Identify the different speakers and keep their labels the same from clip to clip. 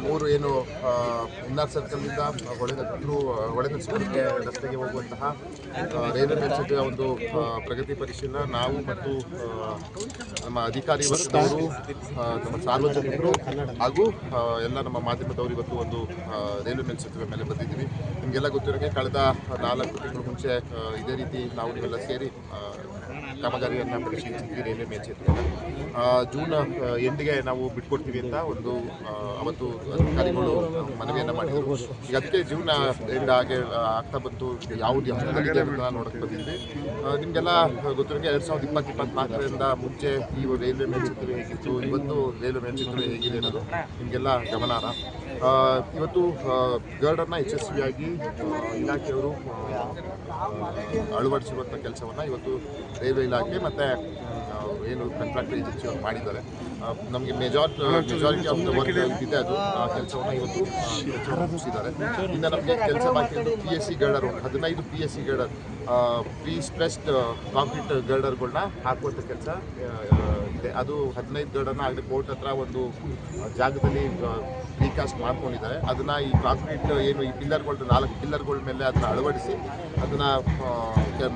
Speaker 1: ಮೂರು ಏನು ಇನ್ನರ್ ಸರ್ಕಲ್ನಿಂದ ಹೊಳೆನರಸೀಪುರಕ್ಕೆ ರಸ್ತೆಗೆ ಹೋಗುವಂತಹ ರೈಲ್ವೆ ಮೇಲ್ಸೇತುವೆಯ ಒಂದು ಪ್ರಗತಿ ಪರಿಶೀಲನೆ ನಾವು ಮತ್ತು ನಮ್ಮ ಅಧಿಕಾರಿ ವರ್ಗದವರು, ನಮ್ಮ ಸಾರ್ವಜನಿಕರು ಹಾಗೂ ಎಲ್ಲ ನಮ್ಮ ಮಾಧ್ಯಮದವರು ಇವತ್ತು ಒಂದು ರೈಲ್ವೆ ಮೇಲ್ಸೇತುವೆ ಮೇಲೆ ಬಂದಿದ್ದೀವಿ. ನಿಮಗೆಲ್ಲ ಗೊತ್ತಿರೋಂಗೆ ಕಳೆದ 4 ತಿಂಗಳ ಮುಂಚೆ ಇದೇ ರೀತಿ ನಾವು ನೀವೆಲ್ಲ ಸೇರಿ ಕಾಮಗಾರಿಯನ್ನು ಪರಿಶೀಲಿಸಿದ್ವಿ. ರೈಲ್ವೆ ಮೇಲ್ಸೇತುವೆ ಜೂನ್ ಎಂಡಿಗೆ ನಾವು ಬಿಟ್ಕೊಡ್ತೀವಿ ಅಂತ ಒಂದು ಅವತ್ತು ಅಧಿಕಾರಿಗಳು ಮನವಿಯನ್ನು ಮಾಡಿದರು. ಈಗ ಅದಕ್ಕೆ ಜೂನ್ ಎಂಡ್ ಆಗ್ತಾ ಬಂತು, ಯಾವುದು ಹಂತದಲ್ಲಿದೆ ಅಂತ ನೋಡಕ್ಕೆ ಬಂದಿದ್ವಿ. ನಿಮಗೆಲ್ಲ ಗೊತ್ತಿರೋಂಗೆ 2024ರಿಂದ ಮುಂಚೆ ಈ ರೈಲ್ವೆ ಮೇಲ್ಸೇತುವೆ ಹೇಗಿತ್ತು, ಇವತ್ತು ರೈಲ್ವೆ ಮೇಲ್ಸೇತುವೆ ಹೇಗಿದೆ ಅನ್ನೋದು ನಿಮಗೆಲ್ಲ ಗಮನಾರ್ಹ. ಇವತ್ತು ಗರ್ಡನ್ನು ಯಶಸ್ವಿಯಾಗಿ ಇಲಾಖೆಯವರು ಅಳವಡಿಸಿರುವಂಥ ಕೆಲಸವನ್ನು ಇವತ್ತು ರೈಲ್ವೆ ಇಲಾಖೆ ಮತ್ತು ಏನು ಕಾಂಟ್ರಾಕ್ಟ್ ಏಜೆನ್ಸಿಯವರು ಮಾಡಿದ್ದಾರೆ. ನಮಗೆ ಮೆಜಾರಿಟಿ ಆಫ್ ದ ವರ್ಕ್ ಇದೆ, ಅದು ಆ ಕೆಲಸವನ್ನು ಇವತ್ತು ಮುಗಿಸಿದ್ದಾರೆ. ಇನ್ನು ನಮಗೆ ಕೆಲಸ ಬಾಕಿ PSC girder 15 PSC girder pre stressed concrete ಗರ್ಡರ್ಗಳನ್ನ ಹಾಕುವಂಥ ಕೆಲಸ ಇದೆ. ಅದು 15 ಗರ್ಡರ್ನ ಆಗಲೇ ಕೋರ್ಟ್ ಹತ್ರ ಒಂದು ಜಾಗದಲ್ಲಿ ರೀಕಾಸ್ಟ್ ಮಾಡ್ಕೊಂಡಿದ್ದಾರೆ. ಅದನ್ನು ಈ ಕಾಂಕ್ರೀಟ್ ಏನು ಈ ಪಿಲ್ಲರ್ಗಳು 4 ಪಿಲ್ಲರ್ಗಳ ಮೇಲೆ ಅದನ್ನು ಅಳವಡಿಸಿ ಅದನ್ನು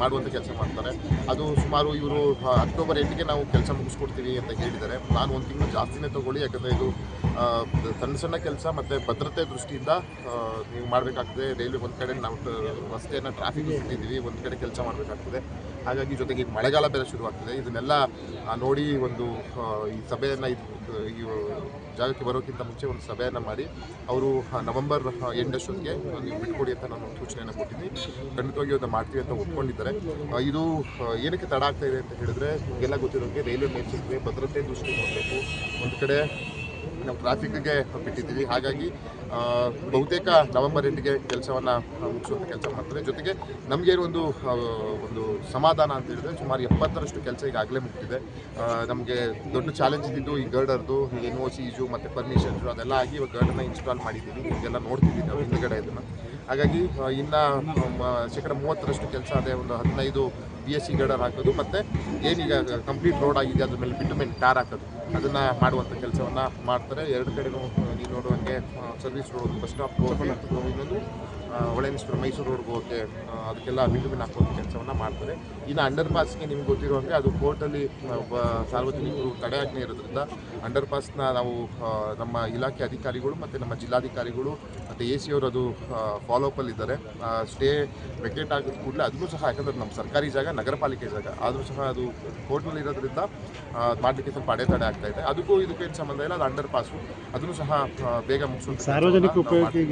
Speaker 1: ಮಾಡುವಂಥ ಕೆಲಸ ಮಾಡ್ತಾರೆ. ಅದು ಸುಮಾರು ಇವರು ಅಕ್ಟೋಬರ್ 8ಗೆ ನಾವು ಕೆಲಸ ಮುಗಿಸ್ಕೊಡ್ತೀವಿ ಅಂತ ಹೇಳಿದ್ದಾರೆ. ನಾನು 1 ತಿಂಗಳು ಜಾಸ್ತಿನೇ ತೊಗೊಳ್ಳಿ, ಯಾಕಂದರೆ ಇದು ಸಣ್ಣ ಕೆಲಸ ಮತ್ತು ಭದ್ರತೆ ದೃಷ್ಟಿಯಿಂದ ನೀವು ಮಾಡಬೇಕಾಗ್ತದೆ. ರೈಲ್ವೆ ಒಂದು ಕಡೆ ನಾವು ರಸ್ತೆಯನ್ನು ಟ್ರಾಫಿಕ್ ಇಟ್ಟಿದ್ದೀವಿ, ಒಂದು ಕಡೆ ಕೆಲಸ ಮಾಡಬೇಕಾಗ್ತದೆ. ಹಾಗಾಗಿ ಜೊತೆಗೆ ಮಳೆಗಾಲ ಬೇರೆ ಶುರುವಾಗ್ತದೆ. ಇದನ್ನೆಲ್ಲ ನೋಡಿ ಒಂದು ಈ ಸಭೆಯನ್ನು ಈ ಜಾಗಕ್ಕೆ ಬರೋಕ್ಕಿಂತ ಮುಂಚೆ ಒಂದು ಸಭೆಯನ್ನು ಮಾಡಿ ಅವರು ನವೆಂಬರ್ ಎಂಡಷ್ಟೊತ್ತಿಗೆ ನೀವು ಬಿಟ್ಕೊಡಿ ಅಂತ ನಾನು ಸೂಚನೆಯನ್ನು ಕೊಟ್ಟಿದ್ದೀನಿ. ಖಂಡಿತವಾಗಿ ಅದನ್ನು ಮಾಡ್ತೀವಿ ಅಂತ ಒಪ್ಕೊಂಡಿದ್ದಾರೆ. ಇದು ಏನಕ್ಕೆ ತಡ ಆಗ್ತಾ ಇದೆ ಅಂತ ಹೇಳಿದ್ರೆ, ಎಲ್ಲ ಗೊತ್ತಿರೋಂಗೆ ರೈಲ್ವೆ ಮೇಲ್ಸೇತುವೆ ಭದ್ರತೆ ದೃಷ್ಟಿ ನೋಡಬೇಕು. ಒಂದು ಕಡೆ ನಾವು ಟ್ರಾಫಿಕ್ಗೆ ಬಿಟ್ಟಿದ್ದೀವಿ. ಹಾಗಾಗಿ ಬಹುತೇಕ ನವೆಂಬರ್ ಎಂಡಿಗೆ ಕೆಲಸವನ್ನು ಮುಗಿಸುವಂಥ ಕೆಲಸ ಮಾಡ್ತಾರೆ. ಜೊತೆಗೆ ನಮಗೆ ಒಂದು ಸಮಾಧಾನ ಅಂತ ಹೇಳಿದ್ರೆ ಸುಮಾರು 70ರಷ್ಟು ಕೆಲಸ ಈಗಾಗಲೇ ಮುಗಿದಿದೆ. ನಮಗೆ ದೊಡ್ಡ ಚಾಲೆಂಜ್ ಇದ್ದಿದ್ದು ಈ ಗರ್ಡರ್ದು NOC ಇಶ್ಯೂ ಮತ್ತು ಪರ್ಮಿಷನ್ಸು ಅದೆಲ್ಲ ಆಗಿ ಇವಾಗ ಗರ್ಡನ್ನು ಇನ್ಸ್ಟಾಲ್ ಮಾಡಿದ್ದೀವಿ. ಇದೆಲ್ಲ ನೋಡ್ತಿದ್ದೀವಿ ನಾವು ಹಿಂದುಗಡೆ ಇದನ್ನು. ಹಾಗಾಗಿ ಇನ್ನು ಶೇಕಡ 30ರಷ್ಟು ಕೆಲಸ ಅದೇ ಒಂದು 15 PSC ಗರ್ಡರ್ ಹಾಕೋದು ಮತ್ತು ಏನೀಗ ಕಂಪ್ಲೀಟ್ ರೋಡ್ ಆಗಿದೆ ಅದ್ರ ಮೇಲೆ ಬಿಟುಮೆನ್ ಟಾರ್ ಹಾಕೋದು, ಅದನ್ನು ಮಾಡುವಂಥ ಕೆಲಸವನ್ನು ಮಾಡ್ತಾರೆ. 2 ಕಡೆನೂ ನೀವು ನೋಡುವಂಗೆ ಸರ್ವಿಸ್ ರೋಡ್ ಬಸ್ ಸ್ಟಾಪ್ ಇನ್ನೊಂದು ಹೊಳೆನರಸೀಪುರ ಮೈಸೂರು ರೋಡ್ಗೆ ಹೋಗೋಕ್ಕೆ ಅದಕ್ಕೆಲ್ಲ ಬಿಟುಮೆನ್ ಹಾಕುವಂಥ ಕೆಲಸವನ್ನು ಮಾಡ್ತಾರೆ. ಇನ್ನು ಅಂಡರ್ ಪಾಸ್ಗೆ ನಿಮ್ಗೆ ಗೊತ್ತಿರುವಂಗೆ ಅದು ಕೋರ್ಟಲ್ಲಿ ಸಾರ್ವಜನಿಕರು ತಡೆಯಾಜ್ಞೆ ಇರೋದ್ರಿಂದ ಅಂಡರ್ ಪಾಸ್ನ ನಾವು ನಮ್ಮ ಇಲಾಖೆ ಅಧಿಕಾರಿಗಳು ಮತ್ತು ನಮ್ಮ ಜಿಲ್ಲಾಧಿಕಾರಿಗಳು ಮತ್ತು AC ಅವರು ಅದು ಫಾಲೋಅಪ್ಪಲ್ಲಿದ್ದಾರೆ. ಸ್ಟೇ ವೆಕೇಟ್ ಆಗಿದ ಕೂಡಲೇ ಅದನ್ನು ಸಹ, ಯಾಕಂದರೆ ನಮ್ಮ ಸರ್ಕಾರಿ ಜಾಗ ನಗರ ಪಾಲಿಕೆ ಜಾಗ ಆದರೂ ಸಹ ಅದು ಕೋರ್ಟ್ನಲ್ಲಿ ಇರೋದ್ರಿಂದ ಮಾಡಲಿಕ್ಕೆ ಸ್ವಲ್ಪ ಅಡೆತಡೆ ಆಗ್ತಾ ಇದೆ. ಅದಕ್ಕೂ ಇದಕ್ಕೂ ಏನು ಸಂಬಂಧ ಇಲ್ಲ, ಅದು ಅಂಡರ್ ಪಾಸು, ಅದನ್ನು ಸಹ ಬೇಗ ಮುಗಿಸುವಂಥ
Speaker 2: ಸಾರ್ವಜನಿಕ ಉಪಯೋಗ